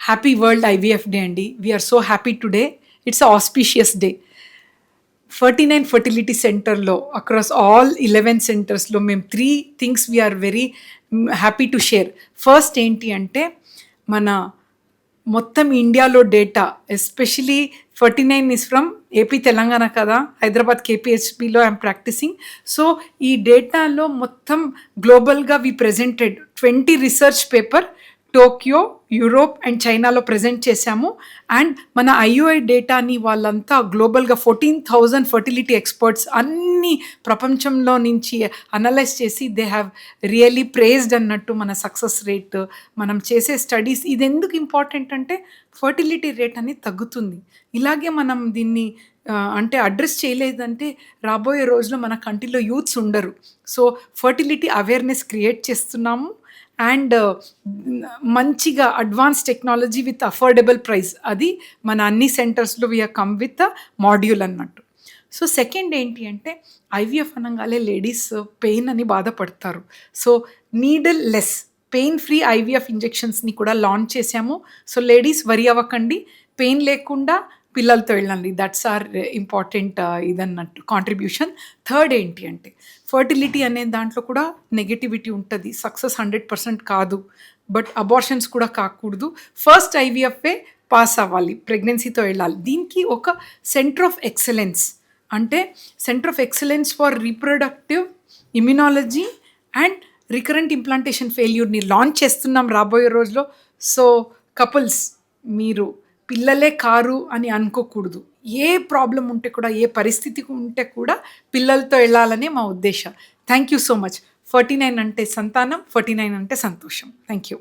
Happy world IVF day అండి. We are so happy today. It's auspicious day. 49 fertility సెంటర్లో across all 11 సెంటర్స్లో మేము 3 things we are very happy to share. First ఏంటి అంటే మన మొత్తం ఇండియాలో data, especially 49 is from AP Telangana కదా, హైదరాబాద్ కేపీహెచ్బిలో ఐఎమ్ ప్రాక్టీసింగ్. సో ఈ డేటాలో మొత్తం గ్లోబల్గా we presented 20 research paper Tokyo, Europe and చైనాలో ప్రజెంట్ చేశాము. అండ్ మన ఐయుఐ డేటాని వాళ్ళంతా గ్లోబల్గా 14,000 ఫర్టిలిటీ ఎక్స్పర్ట్స్ అన్ని ప్రపంచంలో నుంచి అనలైజ్ చేసి దే హ్యావ్ రియలీ ప్రేజ్డ్ అన్నట్టు మన సక్సెస్ రేట్, మనం చేసే స్టడీస్. ఇది ఎందుకు ఇంపార్టెంట్ అంటే ఫర్టిలిటీ రేట్ అనేది తగ్గుతుంది. ఇలాగే మనం దీన్ని అంటే అడ్రస్ చేయలేదంటే రాబోయే రోజుల్లో మన కంట్రీలో యూత్స్ ఉండరు. సో ఫర్టిలిటీ అవేర్నెస్ క్రియేట్ చేస్తున్నాము. అండ్ మంచిగా advance technology with affordable price, అది మన అన్ని సెంటర్స్లో వీఆర్ కమ్ విత్ మాడ్యూల్ అన్నట్టు. సో సెకండ్ ఏంటి అంటే ఐవీఎఫ్ అనగానే లేడీస్ పెయిన్ అని బాధపడతారు. So needleless pain free IVF ఇంజెక్షన్స్ని కూడా లాంచ్ చేశాము. సో లేడీస్ వరి అవ్వకండి, పెయిన్ లేకుండా పిల్లలతో వెళ్ళండి. దట్స్ ఆర్ ఇంపార్టెంట్ ఇదన్నట్టు కాంట్రిబ్యూషన్. థర్డ్ ఏంటి అంటే ఫర్టిలిటీ అనే దాంట్లో కూడా నెగటివిటీ ఉంటుంది. సక్సెస్ 100% కాదు, బట్ అబార్షన్స్ కూడా కాకూడదు. ఫస్ట్ ఐవీఎఫ్ఏ పాస్ అవ్వాలి, ప్రెగ్నెన్సీతో వెళ్ళాలి. దీనికి ఒక సెంటర్ ఆఫ్ ఎక్సలెన్స్, అంటే centre of excellence for reproductive immunology and recurrent implantation ఫెయిల్యూర్ని లాంచ్ చేస్తున్నాం రాబోయే రోజులో. సో కపుల్స్, మీరు పిల్లలే కారు అని అనుకోకూడదు. ఏ ప్రాబ్లం ఉంటే కూడా, ఏ పరిస్థితి ఉంటే కూడా పిల్లలతో వెళ్ళాలనే మా ఉద్దేశం. Thank you so much. 49 అంటే సంతానం, 49 అంటే సంతోషం. Thank you.